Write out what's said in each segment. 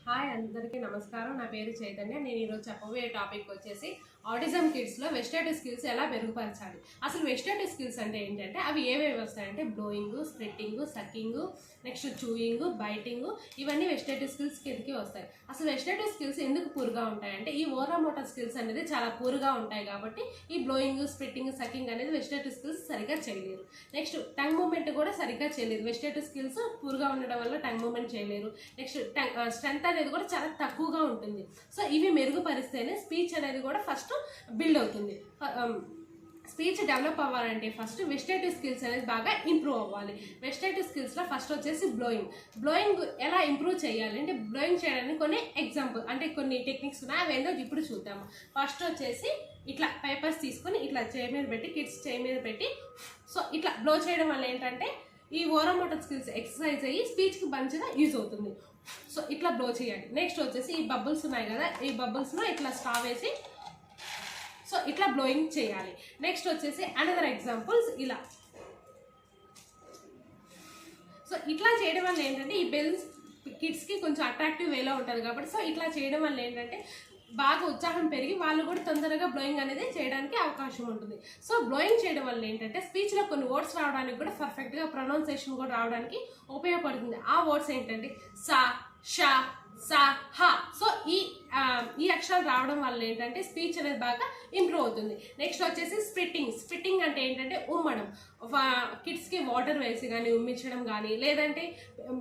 Hi అందరికీ నమస్కారం. నా పేరు చైతన్య. నేను ఈరోజు చెప్పబోయే టాపిక్ వచ్చేసి ఆటిజం కిడ్స్లో వెజిటేటివ్ స్కిల్స్ ఎలా మెరుగుపరచాలి. అసలు వెజిటేటివ్ స్కిల్స్ అంటే ఏంటంటే అవి ఏవేవి వస్తాయంటే blowing, splitting, sucking, next chewing, biting, ఇవన్నీ వెజిటేటివ్ స్కిల్స్ కిందకి వస్తాయి. అసలు వెజిటేటివ్ స్కిల్స్ ఎందుకు పూర్గా ఉంటాయంటే ఈ ఓరమోటర్ స్కిల్స్ అనేది చాలా పూర్గా ఉంటాయి కాబట్టి ఈ బ్లోయింగ్, స్ప్లిట్టింగ్, సక్కింగ్ అనేది వెజిటేటివ్ స్కిల్స్ సరిగ్గా చేయలేరు. నెక్స్ట్ టంగ్ మూమెంట్ కూడా సరిగ్గా చేయలేరు. వెజిటేటివ్ స్కిల్స్ పూర్గా ఉండడం వల్ల టంగ్ మూమెంట్ చేయలేరు. నెక్స్ట్ స్ట్రెంత్ అనేది కూడా చాలా తక్కువగా ఉంటుంది. సో ఇవి మెరుగుపరిస్తేనే స్పీచ్ అనేది కూడా ఫస్ట్ బిల్డ్ అవుతుంది. స్పీచ్ డెవలప్ అవ్వాలంటే ఫస్ట్ వెజిటేటివ్ స్కిల్స్ అనేది బాగా ఇంప్రూవ్ అవ్వాలి. వెజిటేటివ్ స్కిల్స్లో ఫస్ట్ వచ్చేసి బ్లోయింగ్ ఎలా ఇంప్రూవ్ చేయాలి అంటే బ్లోయింగ్ చేయడానికి కొన్ని ఎగ్జాంపుల్ అంటే కొన్ని టెక్నిక్స్ ఉన్నాయి. అవి ఏంటో ఇప్పుడు చూద్దాము. ఫస్ట్ వచ్చేసి ఇట్లా పేపర్స్ తీసుకొని ఇట్లా చేయి మీద పెట్టి కిడ్స్ చేయి మీద పెట్టి సో ఇట్లా బ్లో చేయడం వల్ల ఏంటంటే ఈ ఓరమోటర్ స్కిల్స్ ఎక్సర్సైజ్ అయ్యి స్పీచ్కి మంచిగా యూజ్ అవుతుంది. సో ఇట్లా బ్లో చేయాలి. నెక్స్ట్ వచ్చేసి ఈ బబుల్స్ ఉన్నాయి కదా, ఈ బబుల్స్లో ఇట్లా స్టా వేసి సో ఇట్లా బ్లోయింగ్ చేయాలి. నెక్స్ట్ వచ్చేసి అనదర్ ఎగ్జాంపుల్స్ ఇలా సో ఇట్లా చేయడం వల్ల ఏంటంటే ఈ బెల్స్ కిడ్స్కి కొంచెం అట్రాక్టివ్ వేలో ఉంటుంది కాబట్టి సో ఇట్లా చేయడం వల్ల ఏంటంటే బాగా ఉత్సాహం పెరిగి వాళ్ళు కూడా తొందరగా బ్లోయింగ్ అనేది చేయడానికి అవకాశం ఉంటుంది. సో బ్లోయింగ్ చేయడం వల్ల ఏంటంటే స్పీచ్లో కొన్ని వర్డ్స్ రావడానికి కూడా పర్ఫెక్ట్గా ప్రొనౌన్సియేషన్ కూడా రావడానికి ఉపయోగపడుతుంది. ఆ వర్డ్స్ ఏంటంటే సా, షా, సా, హా. సో ఈ అక్షరాలు రావడం వల్ల ఏంటంటే స్పీచ్ అనేది బాగా ఇంప్రూవ్ అవుతుంది. నెక్స్ట్ వచ్చేసి స్ప్లిట్టింగ్ అంటే ఏంటంటే ఉమ్మడం. కిడ్స్కి వాటర్ వేసి కానీ ఉమ్మించడం కానీ లేదంటే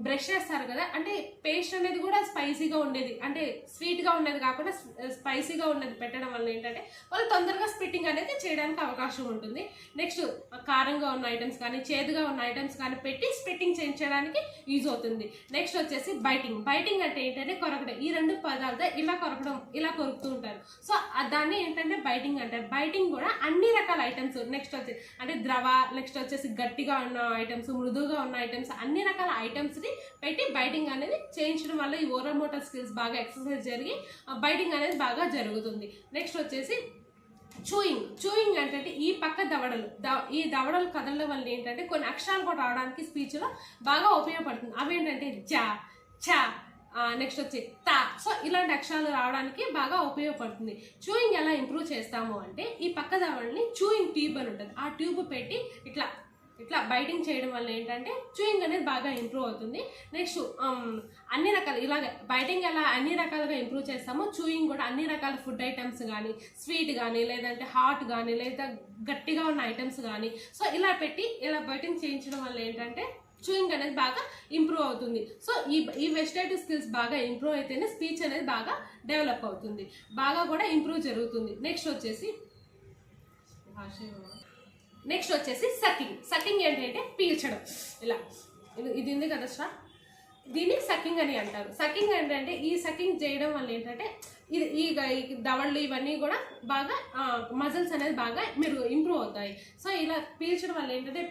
బ్రష్ చేస్తారు కదా అంటే పేస్ట్ అనేది కూడా స్పైసీగా ఉండేది అంటే స్వీట్గా ఉండేది కాకుండా స్పైసీగా ఉండేది పెట్టడం వల్ల ఏంటంటే వాళ్ళు తొందరగా స్ప్లిట్టింగ్ అనేది చేయడానికి అవకాశం ఉంటుంది. నెక్స్ట్ కారంగా ఉన్న ఐటమ్స్ కానీ చేదుగా ఉన్న ఐటమ్స్ కానీ పెట్టి స్ప్లిట్టింగ్ చేయించడానికి యూజ్ అవుతుంది. నెక్స్ట్ వచ్చేసి బైటింగ్ అంటే ఏంటంటే కొరకడం. ఈ రెండు పదార్థాలు ఇలా కొరకడం, ఇలా కొరుకుతూ ఉంటారు. సో దాన్ని ఏంటంటే బైటింగ్ అంటారు. బైటింగ్ కూడా అన్ని రకాల ఐటమ్స్ నెక్స్ట్ వచ్చేసి అంటే ద్రవ, నెక్స్ట్ వచ్చేసి గట్టిగా ఉన్న ఐటమ్స్, మృదువుగా ఉన్న ఐటమ్స్, అన్ని రకాల ఐటమ్స్ని పెట్టి బైటింగ్ అనేది చేయించడం వల్ల ఈ ఓరమోటర్ స్కిల్స్ బాగా ఎక్సర్సైజ్ జరిగి బైటింగ్ అనేది బాగా జరుగుతుంది. నెక్స్ట్ వచ్చేసి చూయింగ్ అంటే ఈ పక్క ఈ దవడలు కదలడం వల్ల ఏంటంటే కొన్ని అక్షరాలు కూడా రావడానికి స్పీచ్లో బాగా ఉపయోగపడుతుంది. అవి ఏంటంటే జా, చా, నెక్స్ట్ వచ్చి తా. సో ఇలాంటి అక్షరాలు రావడానికి బాగా ఉపయోగపడుతుంది. చూయింగ్ ఎలా ఇంప్రూవ్ చేస్తాము అంటే ఈ పక్క దవడని చూయింగ్ ట్యూబ్ అని ఉంటుంది. ఆ ట్యూబ్ పెట్టి ఇట్లా బైటింగ్ చేయడం వల్ల ఏంటంటే చూయింగ్ అనేది బాగా ఇంప్రూవ్ అవుతుంది. నెక్స్ట్ అన్ని రకాల ఇలాగ బైటింగ్ ఎలా అన్ని రకాలుగా ఇంప్రూవ్ చేస్తామో చూయింగ్ కూడా అన్ని రకాల ఫుడ్ ఐటమ్స్ కానీ స్వీట్ కానీ లేదంటే హాట్ కానీ లేదా గట్టిగా ఉన్న ఐటమ్స్ కానీ సో ఇలా పెట్టి ఇలా బైటింగ్ చేయించడం వల్ల ఏంటంటే చూయింగ్ అనేది బాగా ఇంప్రూవ్ అవుతుంది. సో ఈ వెజిటేటివ్ స్కిల్స్ బాగా ఇంప్రూవ్ అయితేనే స్పీచ్ అనేది బాగా డెవలప్ అవుతుంది, బాగా కూడా ఇంప్రూవ్ జరుగుతుంది. నెక్స్ట్ వచ్చేసి సకింగ్ ఏంటంటే పీల్చడం. ఇలా ఇది ఉంది కదా సార్, దీన్ని సకింగ్ అని అంటారు. సకింగ్ ఏంటంటే ఈ సకింగ్ చేయడం వల్ల ఏంటంటే ఈ దవళ్ళు ఇవన్నీ కూడా బాగా మజిల్స్ అనేది బాగా ఇంప్రూవ్ అవుతాయి. సో ఇలా పీల్చడం వల్ల ఏంటంటే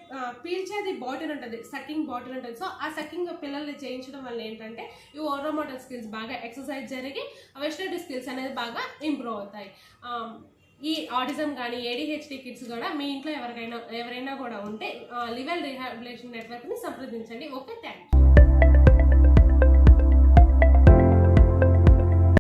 పీల్చేది బాటిల్ ఉంటుంది, సకింగ్ బాటిల్ ఉంటుంది. సో ఆ సకింగ్ పిల్లల్ని చేయించడం వల్ల ఏంటంటే ఈ ఓరమోటర్ స్కిల్స్ బాగా ఎక్సర్సైజ్ జరిగి వెజిటేటివ్ స్కిల్స్ అనేది బాగా ఇంప్రూవ్ అవుతాయి. ఈ ఆటిజం కానీ ADHD కిడ్స్ కూడా మీ ఇంట్లో ఎవరైనా కూడా ఉంటే లివెల్ రీహాబిలిటేషన్ నెట్వర్క్ని సంప్రదించండి. Okay, thank you.